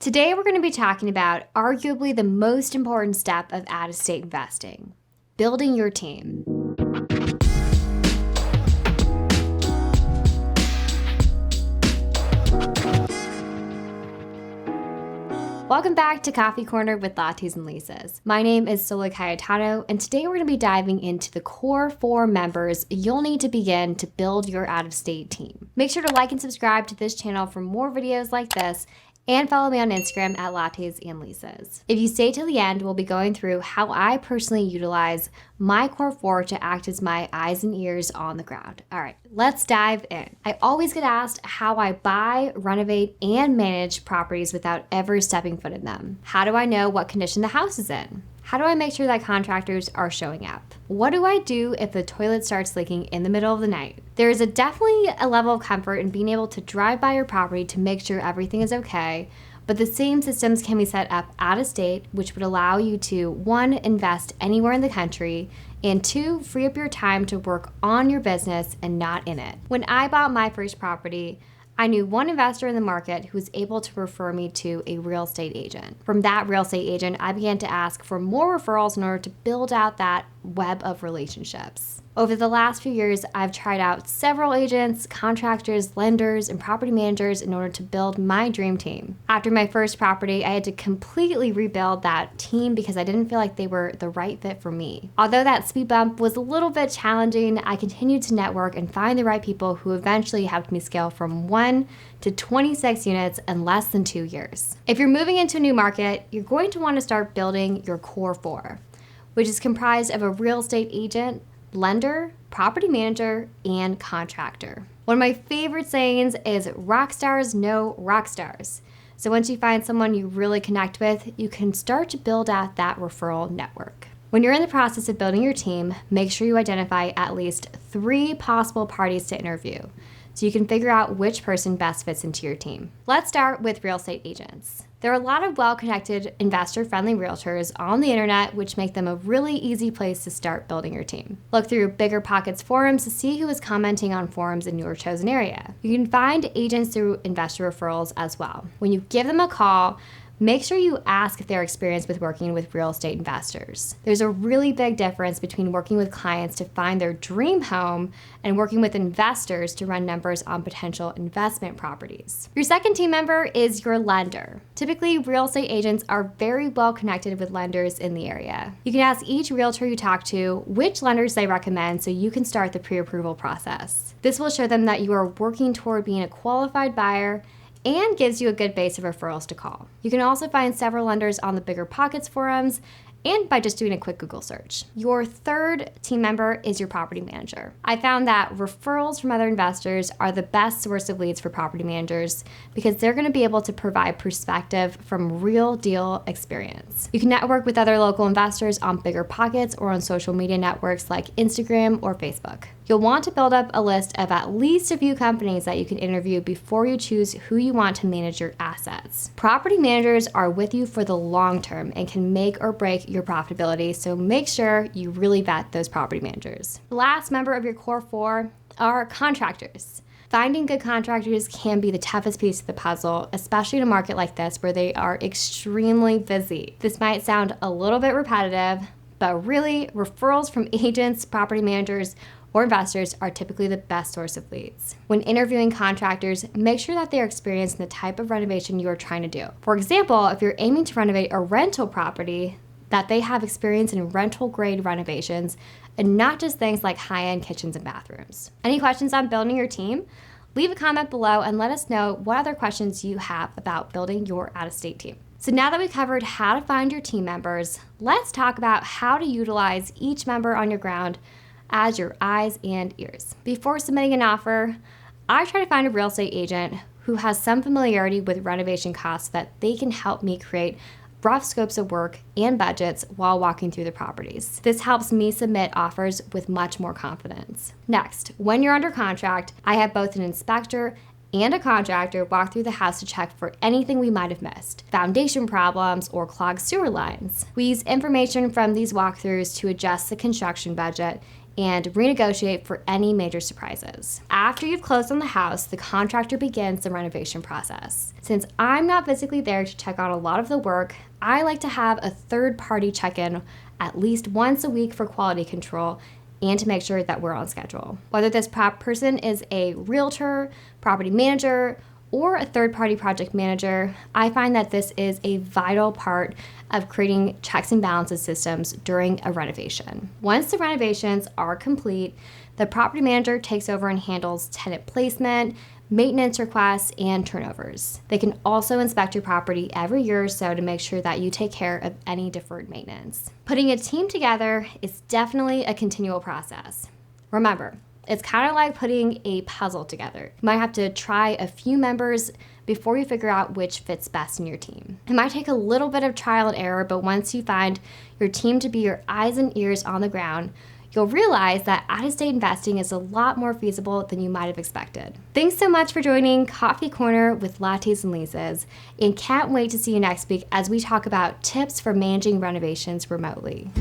Today we're going to be talking about arguably the most important step of out-of-state investing, building your team. Welcome back to Coffee Corner with Lattes and Lisas. My name is Soli Cayetano, and today we're going to be diving into the core 4 members you'll need to begin to build your out-of-state team. Make sure to like and subscribe to this channel for more videos like this, and follow me on Instagram at Lattes and Lisas. If you stay till the end, we'll be going through how I personally utilize my core 4 to act as my eyes and ears on the ground. All right, let's dive in. I always get asked how I buy, renovate, and manage properties without ever stepping foot in them. How do I know what condition the house is in? How do I make sure that contractors are showing up? What do I do if the toilet starts leaking in the middle of the night? There is definitely a level of comfort in being able to drive by your property to make sure everything is okay, but the same systems can be set up out of state, which would allow you to 1, invest anywhere in the country, and 2, free up your time to work on your business and not in it. When I bought my first property, I knew one investor in the market who was able to refer me to a real estate agent. From that real estate agent, I began to ask for more referrals in order to build out that web of relationships. Over the last few years, I've tried out several agents, contractors, lenders, and property managers in order to build my dream team. After my first property, I had to completely rebuild that team because I didn't feel like they were the right fit for me. Although that speed bump was a little bit challenging, I continued to network and find the right people who eventually helped me scale from 1 to 26 units in less than 2 years. If you're moving into a new market, you're going to want to start building your core 4, which is comprised of a real estate agent, lender, property manager, and contractor. One of my favorite sayings is rock stars know rock stars. So once you find someone you really connect with, you can start to build out that referral network. When you're in the process of building your team, make sure you identify at least 3 possible parties to interview so you can figure out which person best fits into your team. Let's start with real estate agents. There are a lot of well-connected, investor-friendly realtors on the internet, which make them a really easy place to start building your team. Look through Bigger Pockets forums to see who is commenting on forums in your chosen area. You can find agents through investor referrals as well. When you give them a call, make sure you ask if they're experienced with working with real estate investors. There's a really big difference between working with clients to find their dream home and working with investors to run numbers on potential investment properties. Your second team member is your lender. Typically, real estate agents are very well connected with lenders in the area. You can ask each realtor you talk to which lenders they recommend so you can start the pre-approval process. This will show them that you are working toward being a qualified buyer and gives you a good base of referrals to call. You can also find several lenders on the Bigger Pockets forums and by just doing a quick Google search. Your third team member is your property manager. I found that referrals from other investors are the best source of leads for property managers because they're gonna be able to provide perspective from real deal experience. You can network with other local investors on Bigger Pockets or on social media networks like Instagram or Facebook. You'll want to build up a list of at least a few companies that you can interview before you choose who you want to manage your assets. Property managers are with you for the long term and can make or break your profitability, so make sure you really vet those property managers. The last member of your core 4 are contractors. Finding good contractors can be the toughest piece of the puzzle, especially in a market like this where they are extremely busy. This might sound a little bit repetitive, but really, referrals from agents, property managers, or investors are typically the best source of leads. When interviewing contractors, make sure that they're experienced in the type of renovation you are trying to do. For example, if you're aiming to renovate a rental property, that they have experience in rental grade renovations and not just things like high-end kitchens and bathrooms. Any questions on building your team? Leave a comment below and let us know what other questions you have about building your out-of-state team. So now that we've covered how to find your team members, let's talk about how to utilize each member on your ground as your eyes and ears. Before submitting an offer, I try to find a real estate agent who has some familiarity with renovation costs so that they can help me create rough scopes of work and budgets while walking through the properties. This helps me submit offers with much more confidence. Next, when you're under contract, I have both an inspector and a contractor walk through the house to check for anything we might have missed, foundation problems or clogged sewer lines. We use information from these walkthroughs to adjust the construction budget and renegotiate for any major surprises. After you've closed on the house, the contractor begins the renovation process. Since I'm not physically there to check out a lot of the work, I like to have a third-party check-in at least once a week for quality control and to make sure that we're on schedule. Whether this person is a realtor, property manager, or a third-party project manager, I find that this is a vital part of creating checks and balances systems during a renovation. Once the renovations are complete, the property manager takes over and handles tenant placement, maintenance requests, and turnovers. They can also inspect your property every year or so to make sure that you take care of any deferred maintenance. Putting a team together is definitely a continual process. Remember, it's kind of like putting a puzzle together. You might have to try a few members before you figure out which fits best in your team. It might take a little bit of trial and error, but once you find your team to be your eyes and ears on the ground, you'll realize that out-of-state investing is a lot more feasible than you might have expected. Thanks so much for joining Coffee Corner with Lattes and Lisa's, and can't wait to see you next week as we talk about tips for managing renovations remotely.